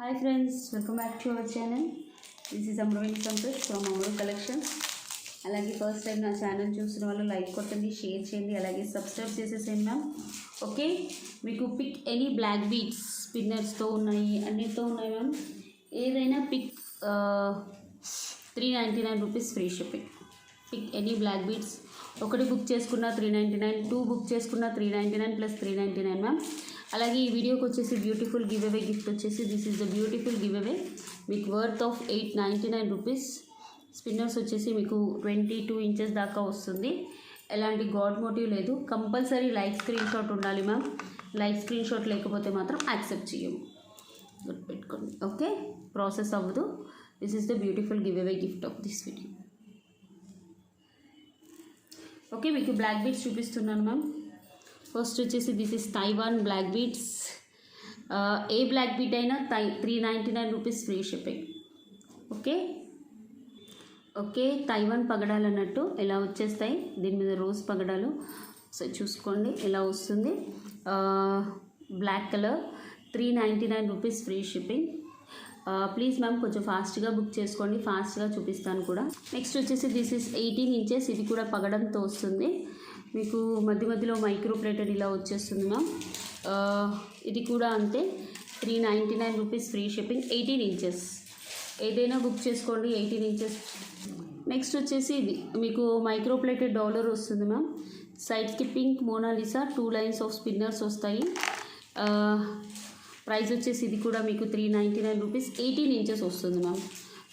Hi friends, welcome back to our channel. This is Amravani Santosh from Amru Collections. అలాగే first time నా channel చూసిన వాళ్ళు like కొట్టండి, share చేయండి, అలాగే సబ్స్క్రైబ్ చేసేసేయండి మ్యామ్. ఓకే, మీకు పిక్ ఎనీ బ్లాక్ బీడ్స్ స్పిన్నర్స్తో ఉన్నాయి, అన్నిటితో ఉన్నాయి మ్యామ్. ఏదైనా pick 399 rupees free shipping. Pick any black beads ఒకటి బుక్ చేసుకున్న 399, 2 బుక్ చేసుకున్న 399 ప్లస్ 399 మ్యామ్. అలాగే ఈ వీడియోకి వచ్చేసి బ్యూటిఫుల్ గివ్ అవే గిఫ్ట్ వచ్చేసి this is the beautiful give away మీకు వర్త్ ఆఫ్ 899 రూపీస్. స్పిన్నర్స్ వచ్చేసి మీకు 22 ఇంచెస్ దాకా వస్తుంది. ఎలాంటి గాడ్ మోటివ్ లేదు. కంపల్సరీ లైక్ స్క్రీన్ షాట్ ఉండాలి మ్యామ్. లైక్ స్క్రీన్ షాట్ లేకపోతే మాత్రం యాక్సెప్ట్ చేయము, గుర్తుపెట్టుకోండి. ఓకే, ప్రాసెస్ అవ్వదు. This is the beautiful give away gift of this video. Okay, మీకు బ్లాక్ బీడ్స్ చూపిస్తున్నాను మ్యామ్. ఫస్ట్ వచ్చేసి this is Taiwan black beads. ఏ బ్లాక్ బీడ్ అయినా 399 rupees free shipping. Okay okay, Taiwan పగడాలు అన్నట్టు ఇలా వచ్చేస్తాయి. దీని మీద రోజ్ పగడాలు. సో చూసుకోండి ఎలా వస్తుంది. Black colour 399 rupees free shipping. Please ma'am కొంచెం ఫాస్ట్గా బుక్ చేసుకోండి, ఫాస్ట్గా చూపిస్తాను కూడా. నెక్స్ట్ వచ్చేసి దిస్ ఇస్ 18 ఇంచెస్. ఇది కూడా పగడంతో వస్తుంది. మీకు మధ్య మధ్యలో మైక్రో ప్లేటెడ్ ఇలా వచ్చేస్తుంది మ్యామ్. ఇది కూడా అంతే, 399 రూపీస్ ఫ్రీ షిప్పింగ్. 18 ఇంచెస్ ఏదైనా బుక్ చేసుకోండి, 18 ఇంచెస్. నెక్స్ట్ వచ్చేసి ఇది మీకు మైక్రో ప్లేటెడ్ డాలర్ వస్తుంది మ్యామ్. సైడ్స్కి pink Mona Lisa 2 lines of spinners వస్తాయి. ప్రైస్ వచ్చేసి ఇది కూడా మీకు 399 రూపీస్. 18 ఇంచెస్ వస్తుంది మ్యామ్.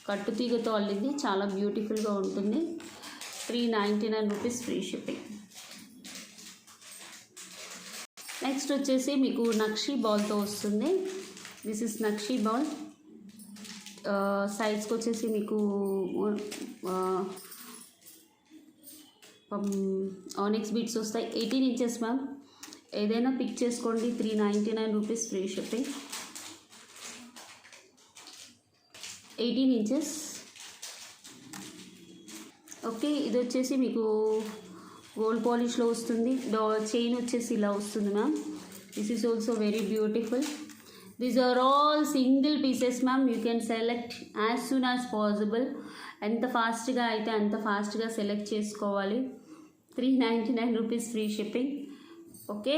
కట్టు తీగతో అల్లింది, చాలా బ్యూటిఫుల్గా ఉంటుంది. 399 రూపీస్ ఫ్రీ షిప్పింగ్. నెక్స్ట్ వచ్చేసి మీకు నక్షి బాల్తో వస్తుంది. This is nakshi ball. సైజ్కి వచ్చేసి మీకు ఆనిక్స్ బీట్స్ వస్తాయి. 18 ఇంచెస్ మ్యామ్. ఏదైనా పిక్ చేసుకోండి, 399 rupees free shipping. 18 inches. Okay, ఇది వచ్చేసి మీకు గోల్డ్ పాలిష్లో వస్తుంది. చైన్ వచ్చేసి ఇలా వస్తుంది ma'am. This is also very beautiful. These are all single pieces ma'am. You can select as soon as possible. ఎంత ఫాస్ట్గా అయితే అంత ఫాస్ట్గా సెలెక్ట్ చేసుకోవాలి. 399 rupees free shipping. Okay,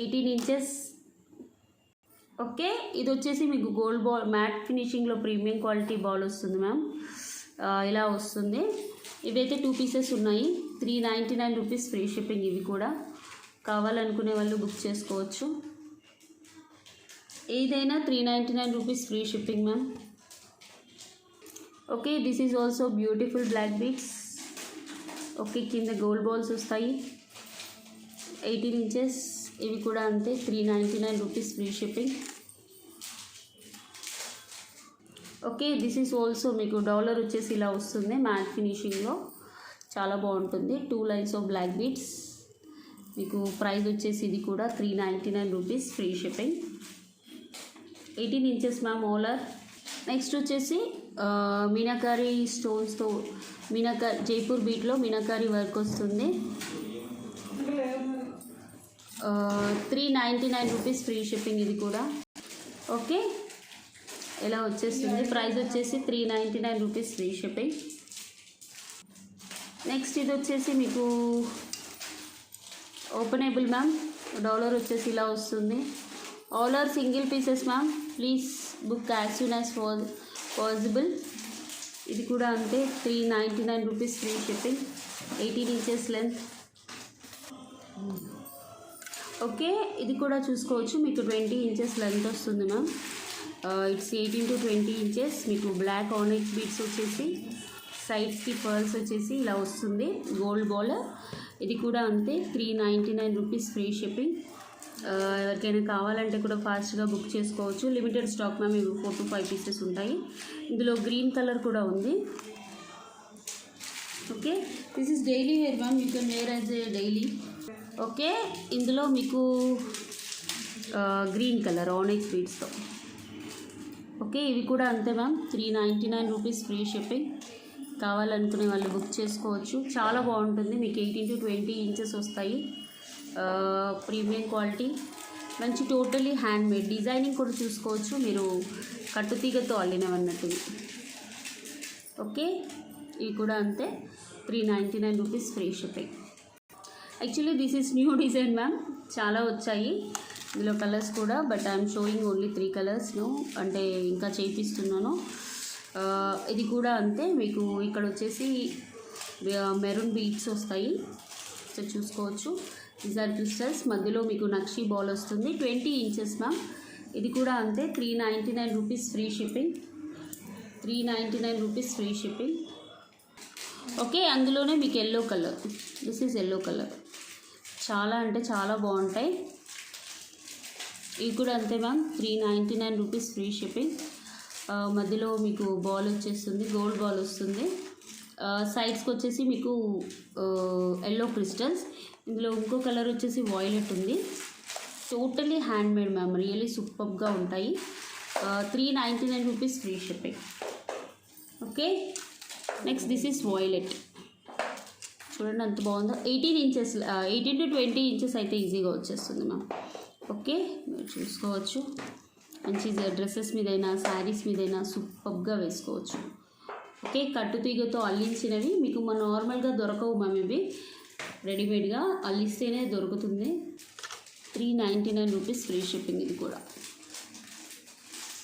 18 inches. Okay, ఇది వచ్చేసి మీకు గోల్డ్ బాల్ మ్యాట్ ఫినిషింగ్లో ప్రీమియం క్వాలిటీ బాల్ వస్తుంది మ్యామ్. ఇలా వస్తుంది. ఇవైతే 2 పీసెస్ ఉన్నాయి. 399 రూపీస్ ఫ్రీ షిప్పింగ్. ఇవి కూడా కావాలనుకునే వాళ్ళు బుక్ చేసుకోవచ్చు. ఏదైనా 399 rupees free shipping ma'am. Okay, this is also beautiful black beads. Okay, కింద గోల్డ్ బాల్స్ వస్తాయి. 18 ఇంచెస్. ఇవి కూడా అంతే, 399 rupees free shipping. Okay, this is also మీకు డాలర్ వచ్చేసి ఇలా వస్తుంది మ్యాట్ ఫినిషింగ్లో, చాలా బాగుంటుంది. 2 లైన్స్ ఆఫ్ బ్లాక్ బీడ్స్. మీకు ప్రైస్ వచ్చేసి ఇది కూడా 399 rupees free shipping. 18 inches ma'am ఓలర్. నెక్స్ట్ వచ్చేసి మీనాకారి స్టోన్స్తో జైపూర్ బీట్లో మీనాకారి వర్క్ వస్తుంది. 399 రూపీస్ ఫ్రీ షిప్పింగ్. ఇది కూడా ఓకే ఇలా వచ్చేస్తుంది. ప్రైస్ వచ్చేసి 399 రూపీస్ ఫ్రీ షిప్పింగ్. నెక్స్ట్ ఇది వచ్చేసి మీకు ఓపెనబుల్ మ్యామ్. డాలర్ వచ్చేసి ఇలా వస్తుంది. All are single pieces ma'am. Please book as soon as possible. ఇది కూడా అంతే, 399 rupees free shipping. 18 inches length. Okay, ఇది కూడా చూసుకోవచ్చు. మీకు 20 ఇంచెస్ లెంత్ వస్తుంది మ్యామ్. It's 18 to 20 inches. మీకు బ్లాక్ ఆనిక్స్ బీడ్స్ వచ్చేసి సైడ్స్కి పర్ల్స్ వచ్చేసి ఇలా వస్తుంది. Gold ball. ఇది కూడా అంతే, 399 రూపీస్ ఫ్రీ షిప్పింగ్. ఎవరికైనా కావాలంటే కూడా ఫాస్ట్గా బుక్ చేసుకోవచ్చు. Limited stock ma'am. ఇవి 4 to 5 పీసెస్ ఉంటాయి. ఇందులో గ్రీన్ కలర్ కూడా ఉంది. Okay, this is daily wear ma'am. You can wear as a daily. Okay, ఇందులో మీకు గ్రీన్ కలర్ ఆనిక్స్ బీడ్స్తో. ఓకే, ఇవి కూడా అంతే మ్యామ్. 399 rupees free shipping. కావాలనుకునే వాళ్ళు బుక్ చేసుకోవచ్చు. చాలా బాగుంటుంది. మీకు 18 to 20 ఇంచెస్ వస్తాయి. Premium quality. మంచి టోటలీ హ్యాండ్ మేడ్. డిజైనింగ్ కూడా చూసుకోవచ్చు మీరు, కట్టుతీగతో అల్లినవన్నట్టు. ఓకే, ఇవి కూడా అంతే 399 rupees free shipping. Actually this is new design ma'am, చాలా వచ్చాయి ఇందులో కలర్స్ కూడా, బట్ ఐఎమ్ షోయింగ్ ఓన్లీ 3 కలర్స్ను, అంటే ఇంకా చేపిస్తున్నాను. ఇది కూడా అంతే, మీకు ఇక్కడ వచ్చేసి మెరూన్ బీడ్స్ వస్తాయి, సో చూసుకోవచ్చు. దీస్ ఆర్ క్రిస్టల్స్, మధ్యలో మీకు నక్షి బాల్ వస్తుంది, 20 ఇంచెస్ మ్యామ్. ఇది కూడా అంతే 399 rupees free shipping. 399 rupees free shipping. Okay, అందులోనే మీకు yellow colour, this is yellow colour, చాలా అంటే చాలా బాగుంటాయి. ఇవి కూడా అంతే మ్యామ్, 399 రూపీస్ ఫ్రీ షిప్పింగ్. మధ్యలో మీకు బాల్ వచ్చేస్తుంది, గోల్డ్ బాల్ వస్తుంది. సైడ్స్కి వచ్చేసి మీకు ఎల్లో క్రిస్టల్స్. ఇందులో ఇంకో కలర్ వచ్చేసి వాయిలెట్ ఉంది. Totally handmade ma'am, really సూపర్గా ఉంటాయి. 399 rupees free shipping. Okay, next this is violet, చూడండి ఎంత బాగుందో. 18 ఇంచెస్, 18 to 20 ఇంచెస్ అయితే ఈజీగా వచ్చేస్తుంది మ్యామ్. ఓకే, మీరు చూసుకోవచ్చు. మంచి డ్రెస్సెస్ మీదైనా శారీస్ మీదైనా సూపర్గా వేసుకోవచ్చు. ఓకే, కట్టుతీగతో అల్లించినవి మీకు నార్మల్గా దొరకవు మ్యామ్, ఇవి రెడీమేడ్గా అల్లిస్తేనే దొరుకుతుంది. 399 రూపీస్ ఫ్రీ షిప్పింగ్. ఇది కూడా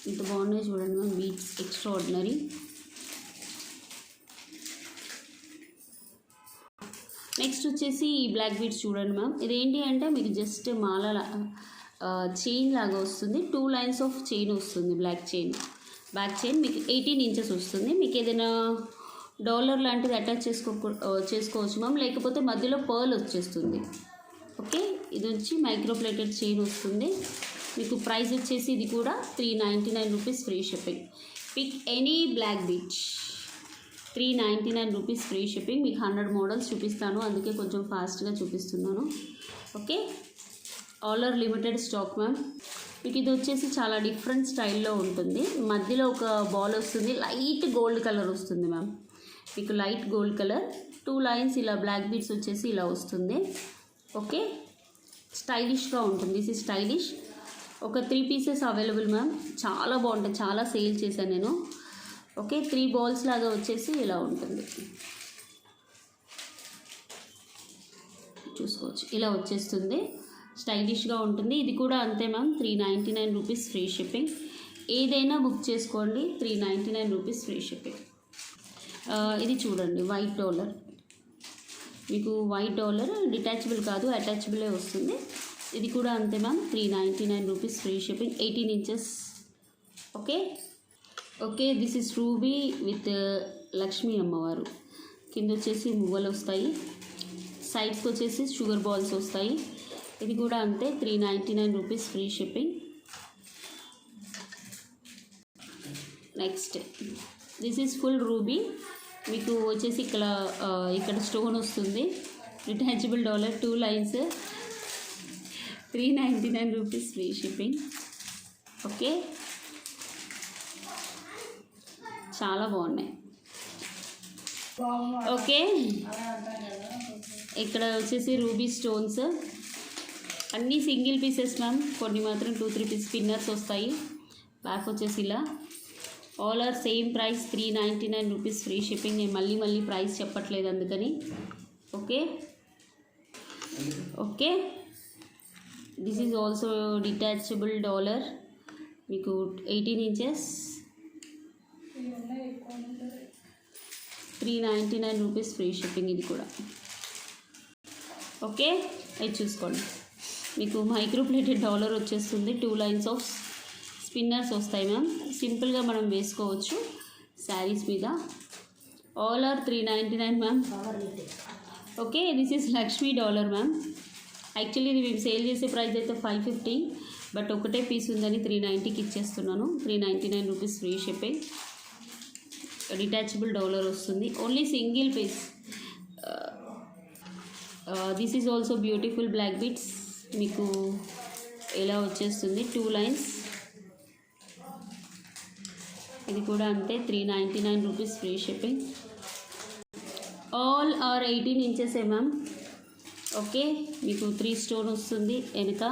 ఇంత బాగున్నాయి చూడండి ma'am, beads extraordinary. Next వచ్చేసి ఈ బ్లాక్ బీడ్స్ చూడండి మ్యామ్. ఇదేంటి అంటే మీకు జస్ట్ మాల చైన్ లాగా వస్తుంది, 2 లైన్స్ ఆఫ్ చైన్ వస్తుంది, బ్లాక్ చైన్, బ్యాక్ చైన్. మీకు 18 ఇంచెస్ వస్తుంది. మీకు ఏదైనా డాలర్ లాంటిది అటాచ్ చేసుకోవచ్చు మ్యామ్, లేకపోతే మధ్యలో పర్ల్ వచ్చేస్తుంది. ఓకే, ఇది వచ్చి మైక్రోప్లేటెడ్ చైన్ వస్తుంది. మీకు ప్రైస్ వచ్చేసి ఇది కూడా 399 rupees free shipping. Pick any black beads, 399 rupees free shipping. మీకు 100 మోడల్స్ చూపిస్తాను, అందుకే కొంచెం ఫాస్ట్గా చూపిస్తున్నాను. Okay, all are limited stock ma'am. మీకు ఇది వచ్చేసి చాలా డిఫరెంట్ స్టైల్లో ఉంటుంది. మధ్యలో ఒక బాల్ వస్తుంది, లైట్ గోల్డ్ కలర్ వస్తుంది మ్యామ్. మీకు లైట్ గోల్డ్ కలర్, 2 లైన్స్ ఇలా బ్లాక్ బీడ్స్ వచ్చేసి ఇలా వస్తుంది. ఓకే, స్టైలిష్గా ఉంటుంది. This is stylish. ఒక 3 పీసెస్ అవైలబుల్ మ్యామ్, చాలా బాగుంటాయి, చాలా సేల్ చేశాను నేను. ఓకే, 3 బాల్స్ లాగా వచ్చేసి ఇలా ఉంటుంది, చూసుకోవచ్చు. ఇలా వచ్చేస్తుంది, స్టైలిష్గా ఉంటుంది. ఇది కూడా అంతే మ్యామ్, 399 రూపీస్ ఫ్రీ షిప్పింగ్. ఏదైనా బుక్ చేసుకోండి, 399 రూపీస్ ఫ్రీ షిప్పింగ్. ఇది చూడండి, వైట్ డాలర్. మీకు వైట్ డాలర్ డిటాచబుల్ కాదు, అటాచబులే వస్తుంది. ఇది కూడా అంతే ma'am, 399 rupees free shipping, 18 inches. Okay okay, this is ruby with Lakshmi అమ్మవారు. కింద వచ్చేసి మువ్వలు వస్తాయి, సైడ్స్కి వచ్చేసి షుగర్ బాల్స్ వస్తాయి. ఇది కూడా అంతే, 399 rupees free shipping. Next this is full ruby. మీకు వచ్చేసి ఇక్కడ స్టోన్ వస్తుంది, detachable dollar, 2 lines, 399 rupees free shipping. Okay, చాలా బాగున్నాయి. ఓకే, ఇక్కడ వచ్చేసి రూబీ స్టోన్స్, అన్నీ సింగిల్ పీసెస్ మ్యామ్, కొన్ని మాత్రం 2-3 పీస్ స్పిన్నర్స్ వస్తాయి. బ్యాక్ వచ్చేసి ఇలా. All are same price, 399 rupees free shipping. నేను మళ్ళీ ప్రైస్ చెప్పట్లేదు అందుకని. Okay okay, this is also detachable dollar, మీకు 18 ఇంచెస్, 399 రూపీస్ ఫ్రీ షిప్పింగ్. ఇది కూడా ఓకే, ఇది చూసుకోండి. మీకు మైక్రోప్లేటెడ్ డాలర్ వచ్చేస్తుంది, 2 లైన్స్ ఆఫ్ స్పిన్నర్స్ వస్తాయి మ్యామ్. సింపుల్గా మనం వేసుకోవచ్చు శారీస్ మీద. All are 399 ma'am. Okay, this is Lakshmi dollar ma'am. Actually ఇది మేము సేల్ చేసే ప్రైస్ అయితే 550, బట్ ఒకటే పీస్ ఉందని 390కి ఇచ్చేస్తున్నాను. 399 rupees free shipping. Detachable dollar వస్తుంది, only single piece. This is also beautiful black beads. మీకు ఇలా వచ్చేస్తుంది, 2 లైన్స్. ఇది కూడా అంతే, 399 rupees free shipping. All are 18 inches ma'am. Okay, మీకు 3 స్టోన్ వస్తుంది వెనుక,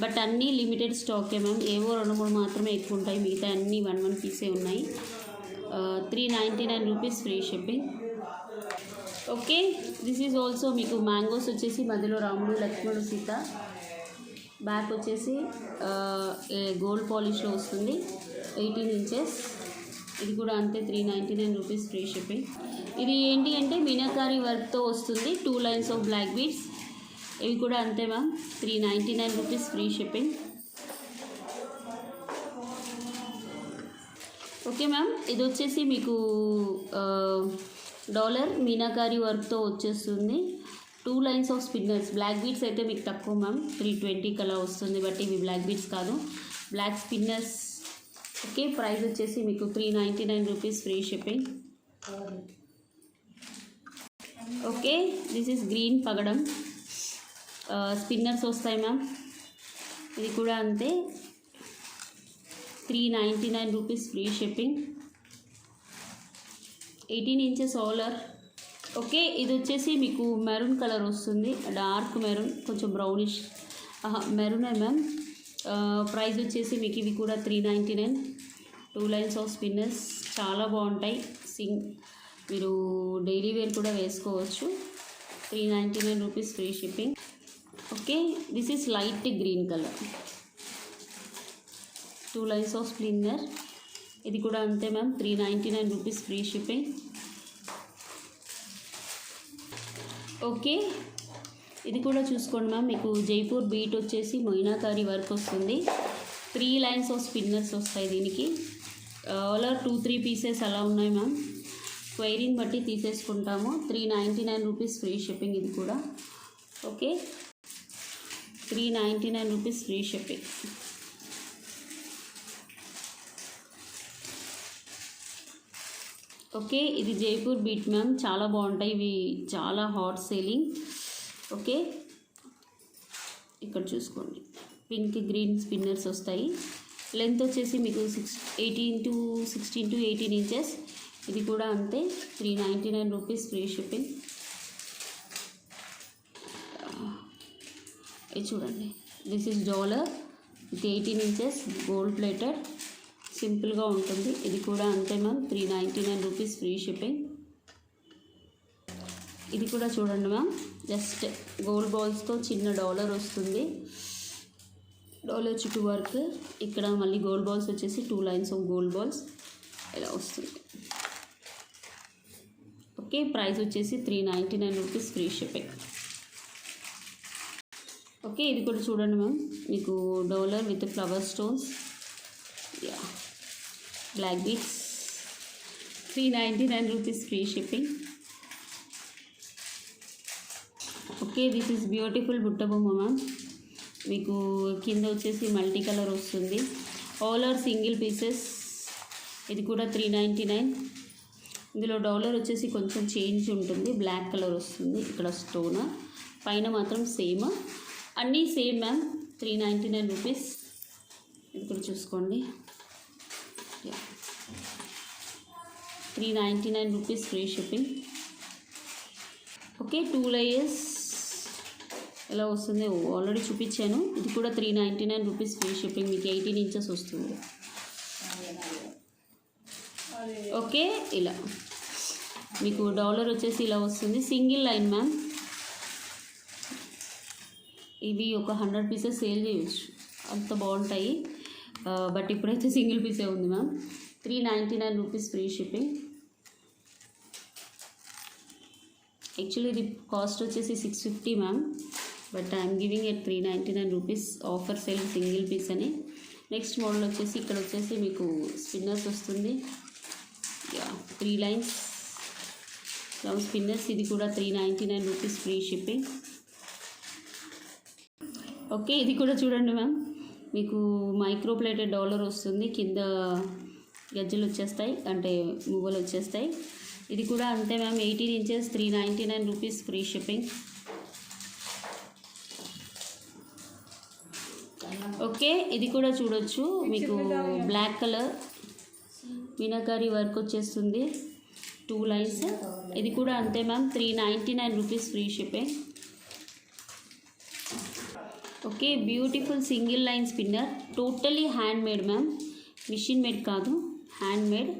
బట్ అన్నీ లిమిటెడ్ స్టాకే మ్యామ్. ఏవో 2-3 మాత్రమే ఎక్కువ ఉంటాయి, మిగతా అన్నీ 1 పీసే ఉన్నాయి. 399 rupees free shipping. Okay, this is also మీకు మ్యాంగోస్ వచ్చేసి మధ్యలో రాముడు లక్ష్మణుడు సీత, బ్యాక్ వచ్చేసి గోల్డ్ పాలిష్లో వస్తుంది, 18 ఇంచెస్. ఇది కూడా అంతే 399 రూపీస్ ఫ్రీ షిప్పింగ్. ఇది ఏంటి అంటే మీనాకారి వర్క్తో వస్తుంది, 2 లైన్స్ ఆఫ్ బ్లాక్ బీడ్స్. ఇవి కూడా అంతే ma'am, 399 rupees free shipping. Okay ma'am, ఇది వచ్చేసి మీకు డాలర్ మీనాకారి వర్క్తో వచ్చేస్తుంది, 2 lines of spinners. Black beads అయితే మీకు తక్కువ మ్యామ్, 320 కలా వస్తుంది, బట్ ఇవి బ్లాక్ బీడ్స్ కాదు, బ్లాక్ స్పిన్నర్స్. ఓకే, ప్రైస్ వచ్చేసి మీకు 399 rupees free shipping. Okay, this is green పగడం, స్పిన్నర్స్ వస్తాయి మ్యామ్. ఇది కూడా అంతే, 399 రూపీస్ ఫ్రీ షిప్పింగ్. 18 ఇంచెస్ ఆలర్. ఓకే, ఇది వచ్చేసి మీకు మెరూన్ కలర్ వస్తుంది, డార్క్ మెరూన్, కొంచెం బ్రౌనిష్ మెరూనే మ్యామ్. ప్రైస్ వచ్చేసి మీకు ఇవి కూడా 399, 2 లైన్స్ ఆఫ్ స్పిన్నర్స్. చాలా బాగుంటాయి, మీరు డైలీ వేర్ కూడా వేసుకోవచ్చు. 399 rupees free shipping. Okay, this is light green colour, 2 lines off spinner. ఇది కూడా అంతే ma'am, 399 rupees free shipping. Okay, ఇది కూడా చూసుకోండి మ్యామ్, మీకు జైపూర్ బీట్ వచ్చేసి మీనాకారి వర్క్ వస్తుంది, 3 లైన్స్ ఆఫ్ స్పిన్నర్స్ వస్తాయి దీనికి. అలా 2-3 పీసెస్ అలా ఉన్నాయి మ్యామ్, స్క్వైరింగ్ బట్టి తీసేసుకుంటాము. 399 రూపీస్ ఫ్రీ షిప్పింగ్. ఇది కూడా okay, 399 rupees free shipping. Okay, ఇది జైపూర్ బీట్ మ్యామ్, చాలా బాగుంటాయి ఇవి, చాలా హాట్ సేలింగ్. ఓకే, ఇక్కడ చూసుకోండి, పింక్ గ్రీన్ స్పిన్నర్స్ వస్తాయి. లెంత్ వచ్చేసి మీకు 16 to 18 ఇంచెస్. ఇది కూడా అంతే, 399 రూపీస్ ఫ్రీ షిప్పింగ్. ఇది చూడండి, this is dollar with 18 inches, gold plated, సింపుల్గా ఉంటుంది. ఇది కూడా అంతే మ్యామ్, 399 రూపీస్ ఫ్రీ షిప్పింగ్. ఇది కూడా చూడండి మ్యామ్, జస్ట్ గోల్డ్ బాల్స్తో చిన్న డాలర్ వస్తుంది, డాలర్ చుట్టూ వర్క్. ఇక్కడ మళ్ళీ గోల్డ్ బాల్స్ వచ్చేసి 2 లైన్స్ ఆఫ్ గోల్డ్ బాల్స్ ఇలా వస్తుంది. ఓకే, ప్రైస్ వచ్చేసి 399 రూపీస్ ఫ్రీ షిప్పింగ్. ఓకే, ఇది కూడా చూడండి మ్యామ్, మీకు dollar with flower stones, black beads, 399 rupees free shipping. Okay, this is beautiful బుట్ట బొమ్మ మ్యామ్, మీకు కింద వచ్చేసి మల్టీ కలర్ వస్తుంది, ఆల్ ఆర్ సింగిల్ పీసెస్. ఇది కూడా 399. ఇందులో డాలర్ వచ్చేసి కొంచెం చేంజ్ ఉంటుంది, బ్లాక్ కలర్ వస్తుంది, ఇక్కడ స్టోన్, పైన మాత్రం సేమ్, అన్నీ సేమ్ మ్యామ్, 399 రూపీస్. ఇది కూడా చూసుకోండి, 399 rupees free shipping. Okay, 2 layers ఎలా వస్తుంది ఆల్రెడీ చూపించాను. ఇది కూడా 399 రూపీస్ ఫ్రీ షిప్పింగ్, మీకు 18 ఇంచెస్ వస్తుంది. ఓకే, ఇలా మీకు డాలర్ వచ్చేసి ఇలా వస్తుంది, సింగిల్ లైన్ మ్యామ్. ఇవి ఒక 100 పీసెస్ సేల్ చేయవచ్చు, అంత బాగుంటాయి, బట్ ఇప్పుడైతే సింగిల్ పీసే ఉంది ma'am. 399 rupees free shipping. Actually ఇది కాస్ట్ వచ్చేసి 650 ma'am, but I'm giving at 399 rupees, offer sale single piece అని. నెక్స్ట్ మోడల్ వచ్చేసి ఇక్కడ వచ్చేసి మీకు స్పిన్నర్స్ వస్తుంది, 3 లైన్స్ లవ్ స్పిన్నర్స్. ఇది కూడా 399 రూపీస్ ఫ్రీ షిప్పింగ్. ఓకే, ఇది కూడా చూడండి మ్యామ్, మీకు మైక్రో ప్లేటెడ్ డాలర్ వస్తుంది, కింద గజ్జలు వచ్చేస్తాయి, అంటే మువ్వలు వచ్చేస్తాయి. ఇది కూడా అంతే ma'am, 18 inches, 399 rupees free shipping. Okay, ఇది కూడా చూడొచ్చు, మీకు బ్లాక్ కలర్ మీనాకారి వర్క్ వచ్చేస్తుంది, 2 లైన్స్. ఇది కూడా అంతే ma'am, 399 rupees free shipping. Okay, beautiful single line spinner, totally handmade ma'am, machine made కాదు, హ్యాండ్ మేడ్,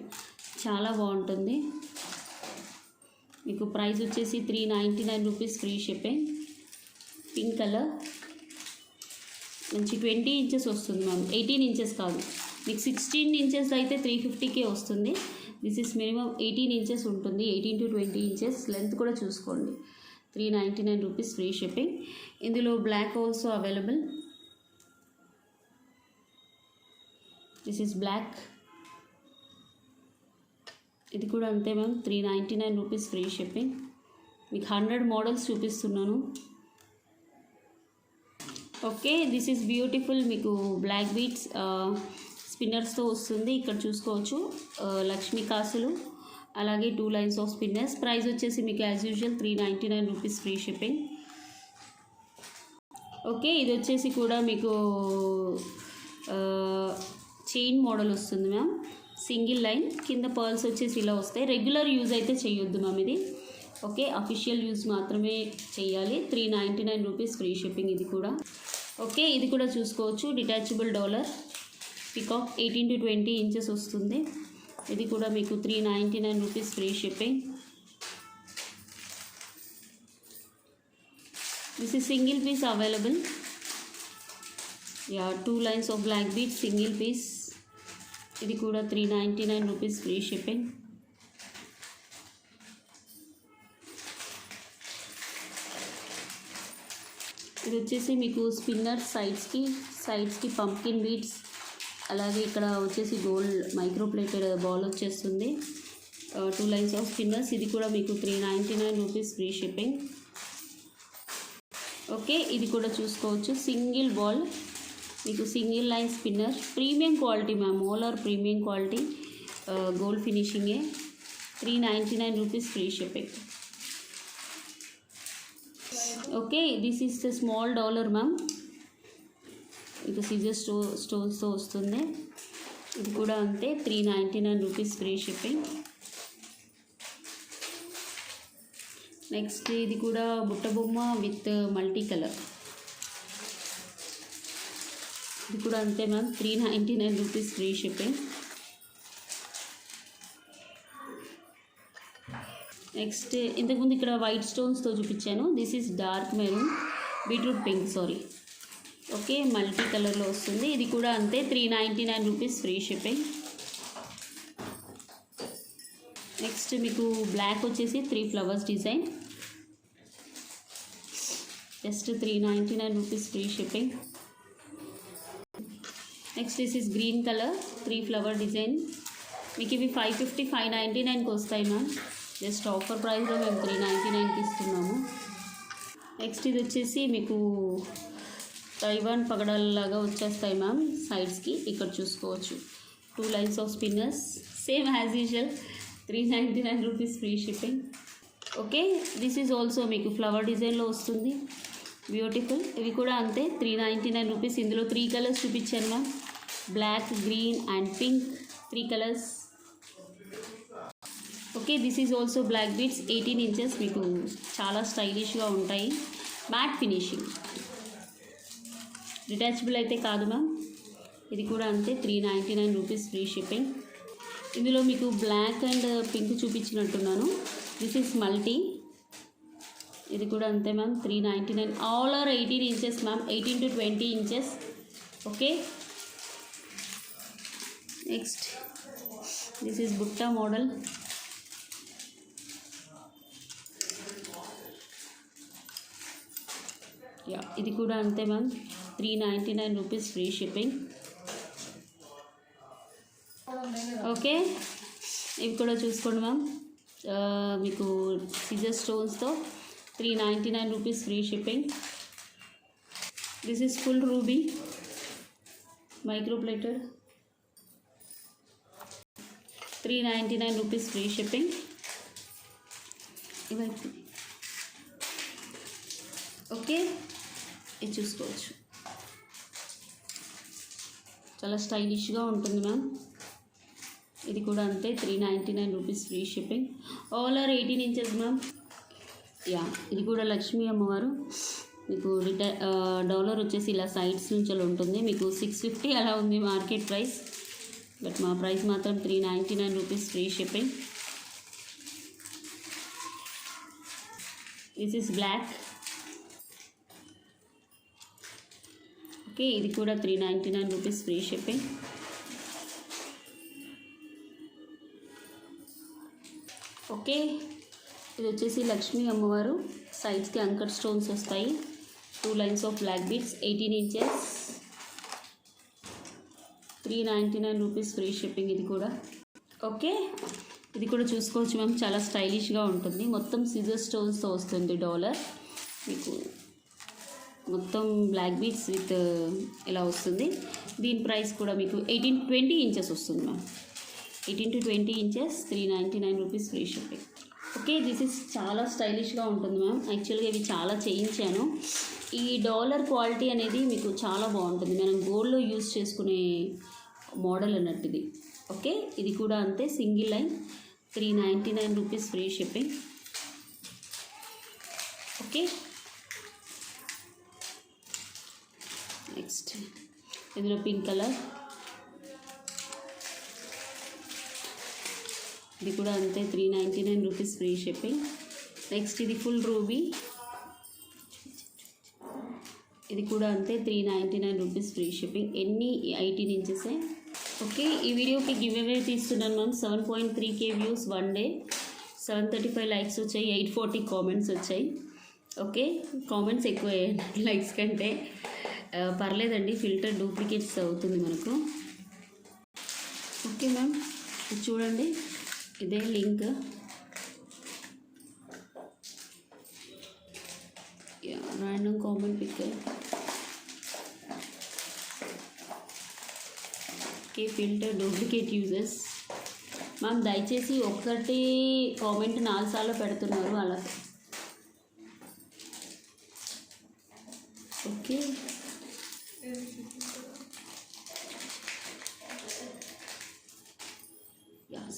చాలా బాగుంటుంది. మీకు ప్రైస్ వచ్చేసి 399 rupees, free shipping. Pink colour, మంచి 20 ఇంచెస్ వస్తుంది మ్యామ్, 18 ఇంచెస్ కాదు. మీకు 16 ఇంచెస్ అయితే 350కే వస్తుంది. దిస్ ఇస్ మినిమం 18 ఇంచెస్ ఉంటుంది, 18 to 20 ఇంచెస్ లెంత్ కూడా చూసుకోండి. 399 రూపీస్, ఫ్రీ షిప్పింగ్. ఇందులో black also available. This is black, ఇది కూడా అంతే మ్యామ్, 399 రూపీస్, ఫ్రీ షిప్పింగ్. మీకు 100 మోడల్స్ చూపిస్తున్నాను. ఓకే, దిస్ ఈస్ బ్యూటిఫుల్, మీకు బ్లాక్ బీట్స్ స్పిన్నర్స్తో వస్తుంది. ఇక్కడ చూసుకోవచ్చు లక్ష్మీ కాసులు, అలాగే 2 లైన్స్ ఆఫ్ స్పిన్నర్స్. ప్రైస్ వచ్చేసి మీకు as usual 399 rupees, free shipping. Okay, ఇది వచ్చేసి కూడా మీకు చైన్ మోడల్ వస్తుంది మ్యామ్, సింగిల్ లైన్, కింద పర్ల్స్ వచ్చేసి ఇలా వస్తాయి. రెగ్యులర్ యూజ్ అయితే చేయొద్దు మ్యామ్ ఇది. ఓకే, అఫీషియల్ యూజ్ మాత్రమే చేయాలి. 399 రూపీస్, ఫ్రీ షిప్పింగ్ ఇది కూడా. ఓకే, ఇది కూడా చూసుకోవచ్చు, detachable dollar peacock, 18 to 20 inches వస్తుంది. ఇది కూడా మీకు 399 rupees, free shipping. This is single piece available. Yeah, 2 lines of black bead, single piece. ఇది కూడా 399 రూపీస్, ఫ్రీ షిప్పింగ్. ఇది వచ్చేసి మీకు స్పిన్నర్ సైడ్స్కి పంప్కిన్ బీట్స్, అలాగే ఇక్కడ వచ్చేసి గోల్డ్ మైక్రో ప్లేటెడ్ బాల్ వచ్చేస్తుంది. 2 లైన్స్ ఆఫ్ స్పిన్నర్స్. ఇది కూడా మీకు 399 రూపీస్, ఫ్రీ షిప్పింగ్. ఓకే, ఇది కూడా చూసుకోవచ్చు, సింగిల్ బాల్, మీకు single line spinner, premium quality ma'am, all are premium quality, gold ఫినిషింగే. 399 rupees, free shipping. Okay, this is the small dollar ma'am, మీకు సీజర్ స్టోన్స్తో వస్తుంది. ఇది కూడా అంతే, 399 రూపీస్, ఫ్రీ షిప్పింగ్. నెక్స్ట్ ఇది కూడా బుట్ట బొమ్మ విత్ మల్టీ కలర్. ఇది కూడా అంతే ma'am, 399 rupees, free shipping. Next ఇంతకుముందు ఇక్కడ వైట్ స్టోన్స్తో చూపించాను. This is dark maroon, beetroot pink, sorry. Okay, multi కలర్లో వస్తుంది. ఇది కూడా అంతే, 399 రూపీస్, ఫ్రీ షిప్పింగ్. నెక్స్ట్ మీకు బ్లాక్ వచ్చేసి 3 flowers design, just 399 rupees, free shipping. Next this is green colour, 3 flower design. మీకు ఇవి 550, 599కి వస్తాయి మ్యామ్. జస్ట్ ఆఫర్ ప్రైస్లో మేము 399కి ఇస్తున్నాము. నెక్స్ట్ ఇది వచ్చేసి మీకు తైవాన్ పగడాలలాగా వచ్చేస్తాయి మ్యామ్ సైడ్స్కి. ఇక్కడ చూసుకోవచ్చు, 2 lines of spinners, same as usual, 399 rupees, free shipping. Okay, this is also మీకు ఫ్లవర్ డిజైన్లో వస్తుంది, బ్యూటిఫుల్. ఇవి కూడా అంతే, 399 రూపీస్. ఇందులో 3 కలర్స్ చూపించాను ma'am, black, green and pink, 3 colours. Okay, this is also black beads, 18 inches, మీకు చాలా స్టైలిష్గా ఉంటాయి, మ్యాట్ ఫినిషింగ్, డిటాచబుల్ అయితే కాదు మ్యామ్. ఇది కూడా అంతే, 399 రూపీస్, ఫ్రీ షిప్పింగ్. ఇందులో మీకు బ్లాక్ అండ్ పింక్ చూపించినట్టున్నాను. దిస్ ఈజ్ మల్టీ, ఇది కూడా అంతే ma'am, 399. All are 18 inches ma'am, 18 to 20 inches. Okay, next this is బుట్ట మోడల్. యా, ఇది కూడా అంతే ma'am, 399 rupees, free shipping. Okay, ఇవి కూడా చూసుకోండి మ్యామ్, మీకు సిజర్ స్టోన్స్తో 399 rupees, free shipping. This is full ruby micro plated, 399 rupees, free shipping. ఇవైతే ఓకే, ఇది చూసుకోవచ్చు, చాలా స్టైలిష్గా ఉంటుంది మ్యామ్. ఇది కూడా అంతే, 399 rupees, free shipping. All are 18 inches ma'am. Yeah, ఇది కూడా లక్ష్మీ అమ్మవారు, మీకు డాలర్ వచ్చేసి ఇలా సైడ్స్ నుంచి అలా ఉంటుంది. మీకు 650 అలా ఉంది మార్కెట్ ప్రైస్, బట్ మా ప్రైస్ మాత్రం 399 rupees free shipping. This is black. Okay, ఇది కూడా 399 రూపీస్ ఫ్రీ షిప్పింగ్. ఓకే, ఇది వచ్చేసి లక్ష్మీ అమ్మవారు, సైడ్స్కి అంకర్ స్టోన్స్ వస్తాయి, 2 lines of black beads, 18 inches, 399 rupees free shipping. ఇది కూడా ఓకే, ఇది కూడా చూసుకోవచ్చు మ్యామ్, చాలా స్టైలిష్గా ఉంటుంది. మొత్తం సిజర్ స్టోన్స్తో వస్తుంది డాలర్. మీకు మొత్తం బ్లాక్ బీడ్స్ విత్ ఇలా వస్తుంది. దీని ప్రైస్ కూడా మీకు 18-20 ఇంచెస్ వస్తుంది ma'am, 18 to 20 inches, 399 rupees free shipping. Okay, this is చాలా స్టైలిష్గా ఉంటుంది మ్యామ్. యాక్చువల్గా ఇవి చాలా చేయించాను. ఈ డాలర్ క్వాలిటీ అనేది మీకు చాలా బాగుంటుంది, మనం గోల్డ్లో యూజ్ చేసుకునే మోడల్ అన్నట్టు ఇది. ఓకే, ఇది కూడా అంతే, single line, 399 rupees free shipping. Okay, next ఇందులో పింక్ కలర్, ఇది కూడా అంతే, 399 రూపీస్ ఫ్రీ షిప్పింగ్. నెక్స్ట్ ఇది ఫుల్ రూబీ, ఇది కూడా అంతే, 399 రూపీస్ ఫ్రీ షిప్పింగ్. ఎన్ని 18 ఇంచెసే. ఓకే, ఈ వీడియోకి గివ్ అవే తీస్తున్నాను ma'am. 7.3K views 1 day, 735 likes వచ్చాయి, 840 కామెంట్స్ వచ్చాయి. ఓకే, కామెంట్స్ ఎక్కువ లైక్స్ కంటే పర్లేదండి, ఫిల్టర్ డూప్లికేట్స్ అవుతుంది మనకు. ఓకే మ్యామ్, ఇది చూడండి, ఇదే link. Random comment pick. Okay, filter duplicate users. Ma'am దయచేసి ఒక్కటి కామెంట్ 4 సార్లు పెడుతున్నారు అలా. ఓకే,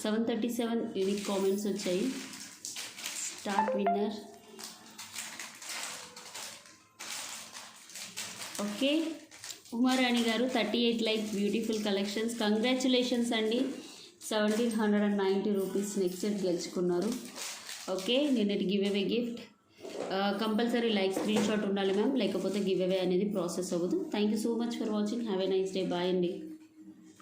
737 ఇది కామెంట్స్ వచ్చాయి. Start winner. ఓకే, ఉమారాణి గారు 38 లైక్స్, బ్యూటిఫుల్ కలెక్షన్స్, కంగ్రాచులేషన్స్ అండి. 1790 రూపీస్ నెక్స్ట్ సెట్ గెలుచుకున్నారు. ఓకే, నిన్నటి గివ్ అవే gift. Compulsory like screenshot ఉండాలి మ్యామ్, లేకపోతే గివ్ అవే అనేది ప్రాసెస్ అవ్వదు. Thank you so much for watching. Have a nice day. Bye అండి.